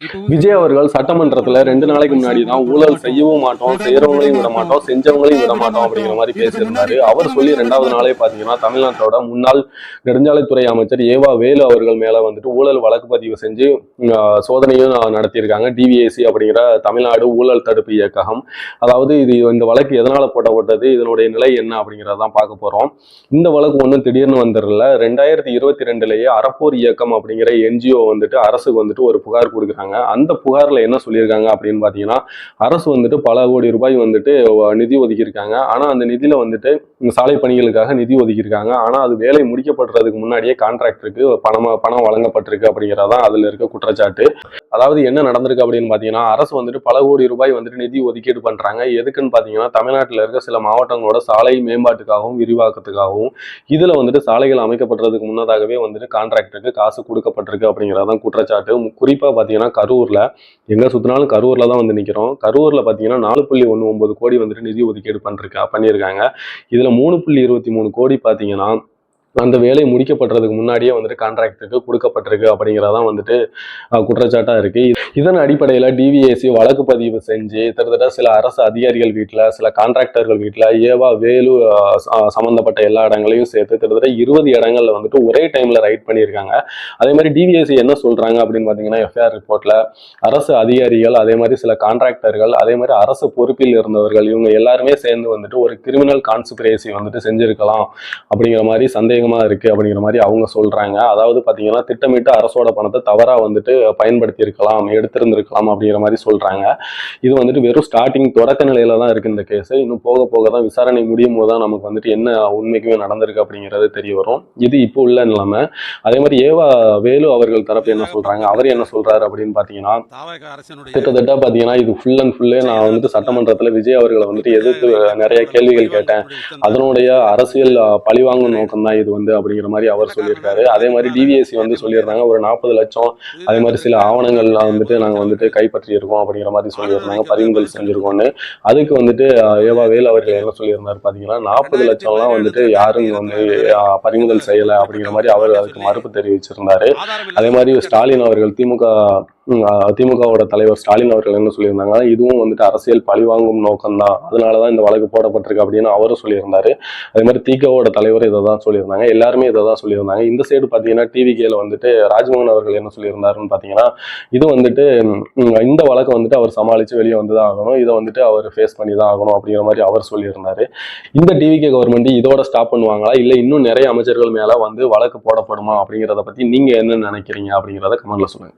விஜய் அவர்கள் சட்டமன்றத்துல 2 நாளைக்கு முன்னாடி தான் ஊழல் செய்யவும் மாட்டோம், செய்யறவங்களையும் விட மாட்டோம், செஞ்சவங்களையும் விட மாட்டோம் அப்படிங்கிற மாதிரி பேசியிருந்தாரு. அவர் சொல்லி 2வது நாளே பாத்தீங்கன்னா தமிழ்நாட்டோட முன்னாள் நெடுஞ்சாலைத்துறை அமைச்சர் ஏவா வேலு அவர்கள் மேல வந்துட்டு ஊழல் வழக்கு பதிவு செஞ்சு சோதனையும் நடத்தியிருக்காங்க. டிவிஏசி அப்படிங்கிற தமிழ்நாடு ஊழல் தடுப்பு இயக்ககம். அதாவது இந்த வழக்கு எதனால போட்டப்பட்டது, இதனுடைய நிலை என்ன அப்படிங்கிறதான் பார்க்க போறோம். இந்த வழக்கு ஒன்றும் திடீர்னு வந்துடல. 2022லயே அறப்போர் இயக்கம் அப்படிங்கிற என்ஜிஓ வந்துட்டு அரசுக்கு வந்துட்டு ஒரு புகார் கொடுக்குறாங்க. அந்த புகார்ல என்ன சொல்லியிருக்காங்க அப்படின்னு பாத்தீங்கன்னா, அரசு வந்துட்டு பல கோடி ரூபாய் வந்துட்டு நிதி ஒதுக்கியிருக்காங்க. ஆனா அந்த நிதியில வந்துட்டு சாலை பணிகளுக்காக நிதி ஒதுக்கியிருக்காங்க. ஆனா அது வேலை முடிக்கப்படுறதுக்கு முன்னாடியே கான்ட்ராக்டருக்கு பணம் வழங்கப்பட்டிருக்கு அப்படிங்கிறதான் அதுல இருக்க குற்றச்சாட்டு. அதாவது என்ன நடந்திருக்கு அப்படின்னு பாத்தீங்கன்னா, அரசு வந்துட்டு பல கோடி ரூபாய் வந்துட்டு நிதி ஒதுக்கீடு பண்றாங்க. எதுக்குன்னு பாத்தீங்கன்னா, தமிழ்நாட்டில் இருக்க சில மாவட்டங்களோட சாலை மேம்பாட்டுக்காகவும் விரிவாக்கத்துக்காகவும் இதுல வந்துட்டு சாலைகள் அமைக்கப்படுறதுக்கு முன்னதாகவே வந்துட்டு கான்ட்ராக்டருக்கு காசு கொடுக்கப்பட்டிருக்கு அப்படிங்கிறதான் குற்றச்சாட்டு. குறிப்பா பாத்தீங்கன்னா கரூர்ல எங்க சுத்தினாலும் கரூர்ல தான் வந்து நிக்கிறோம். கரூர்ல பாத்தீங்கன்னா 4.19 கோடி வந்துட்டு நிதி ஒதுக்கீடு பண்ணியிருக்காங்க. இதுல 3.23 கோடி பாத்தீங்கன்னா அந்த வேலை முடிக்கப்படுறதுக்கு முன்னாடியே வந்துட்டு கான்ட்ராக்டருக்கு கொடுக்கப்பட்டிருக்கு அப்படிங்கிறதான் வந்துட்டு குற்றச்சாட்டா இருக்கு. இதன் அடிப்படையில் டிவிஏசி வழக்கு பதிவு செஞ்சு கிட்டத்தட்ட சில அரசு அதிகாரிகள் வீட்டில், சில கான்ட்ராக்டர்கள் வீட்டில், ஏவா வேலு சம்பந்தப்பட்ட எல்லா இடங்களையும் சேர்த்து கிட்டத்தட்ட 20 இடங்கள்ல வந்துட்டு ஒரே டைம்ல ரைட் பண்ணியிருக்காங்க. அதே மாதிரி டிவிஏசி என்ன சொல்றாங்க அப்படின்னு பாத்தீங்கன்னா, எஃப்ஐஆர் ரிப்போர்ட்ல அரசு அதிகாரிகள், அதே மாதிரி சில கான்ட்ராக்டர்கள், அதே மாதிரி அரசு பொறுப்பில் இருந்தவர்கள் இவங்க எல்லாருமே சேர்ந்து வந்துட்டு ஒரு கிரிமினல் கான்ஸ்பிரசி வந்துட்டு செஞ்சிருக்கலாம் அப்படிங்கிற மாதிரி சந்தேகம் இருக்கு அப்படிங்கிற மாதிரி அவங்க சொல்றாங்க. அதாவது பாத்தீங்கன்னா திட்டமிட்டு அரசோட பணத்தை தவறா வந்துட்டு பயன்படுத்தி இருக்கலாம், எடுத்திருந்திருக்கலாம் அப்படிங்கிற மாதிரி சொல்றாங்க. இது வந்துட்டு வெறும் ஸ்டார்டிங் தொடக்க நிலையில தான் இருக்கு இந்த கேஸ். இன்னும் போக போக தான் விசாரணை முடியும் போது தான் நமக்கு வந்துட்டு என்ன உண்மைக்குமே நடந்திருக்கு அப்படிங்கிறது தெரிய வரும். இது இப்போ உள்ள நிலைமை. அதே மாதிரி ஏவா வேலு அவர்கள் தரப்பு என்ன சொல்றாங்க, அவர் என்ன சொல்றாரு அப்படின்னு பாத்தீங்கன்னா, கிட்டத்தட்ட பாத்தீங்கன்னா இது ஃபுல் அண்ட் ஃபுல்லே நான் வந்துட்டு சட்டமன்றத்துல விஜய் அவர்களை வந்துட்டு எதிர்த்து நிறைய கேள்விகள் கேட்டேன், அதனுடைய அரசியல் பழிவாங்கும் நோக்கம் தான் இது வந்து அப்படிங்கிற மாதிரி அவர் சொல்லியிருக்காரு. அதே மாதிரி டிவிஎஸ்சி வந்து சொல்லியிருந்தாங்க ஒரு 40 லட்சம், அதே மாதிரி சில ஆவணங்கள்லாம் வந்துட்டு நாங்க வந்துட்டு கைப்பற்றி இருக்கோம் அப்படிங்கிற மாதிரி சொல்லியிருந்தாங்க, பறிமுதல் செஞ்சிருக்கோம்னு. அதுக்கு வந்துட்டு ஏவா வேலு அவர்கள் என்ன சொல்லியிருந்தாரு பாத்தீங்கன்னா, 40 லட்சம்லாம் வந்துட்டு யாரும் வந்து பறிமுதல் செய்யல அப்படிங்கிற மாதிரி அவர் அதுக்கு மறுப்பு தெரிவிச்சிருந்தாரு. அதே மாதிரி ஸ்டாலின் அவர்கள் திமுகவோட தலைவர் ஸ்டாலின் அவர்கள் என்ன சொல்லியிருந்தாங்க, இதுவும் வந்துட்டு அரசியல் பழிவாங்கும் நோக்கம் தான், அதனாலதான் இந்த வழக்கு போடப்பட்டிருக்கு அப்படின்னு அவரும் சொல்லியிருந்தாரு. அதே மாதிரி திமுகவோட தலைவர் இதை தான் சொல்லியிருந்தாங்க, எல்லாருமே இதை தான் சொல்லியிருந்தாங்க. இந்த சைடு பாத்தீங்கன்னா டிவிகேல வந்துட்டு ராஜ்மோகன் அவர்கள் என்ன சொல்லியிருந்தாருன்னு பாத்தீங்கன்னா, இது வந்துட்டு இந்த வழக்கை வந்துட்டு அவர் சமாளிச்சு வெளியே வந்துதான் ஆகணும், இதை வந்துட்டு அவர் ஃபேஸ் பண்ணி தான் ஆகணும் அப்படிங்கிற மாதிரி அவர் சொல்லியிருந்தாரு. இந்த டிவிகே கவர்மெண்ட் இதோட ஸ்டாப் பண்ணுவாங்களா, இல்ல இன்னும் நிறைய அமைச்சர்கள் மேல வந்து வழக்கு போடப்படுமா அப்படிங்கிறத பத்தி நீங்க என்ன நினைக்கிறீங்க அப்படிங்கிறத கமெண்ட்ல சொல்லுங்க.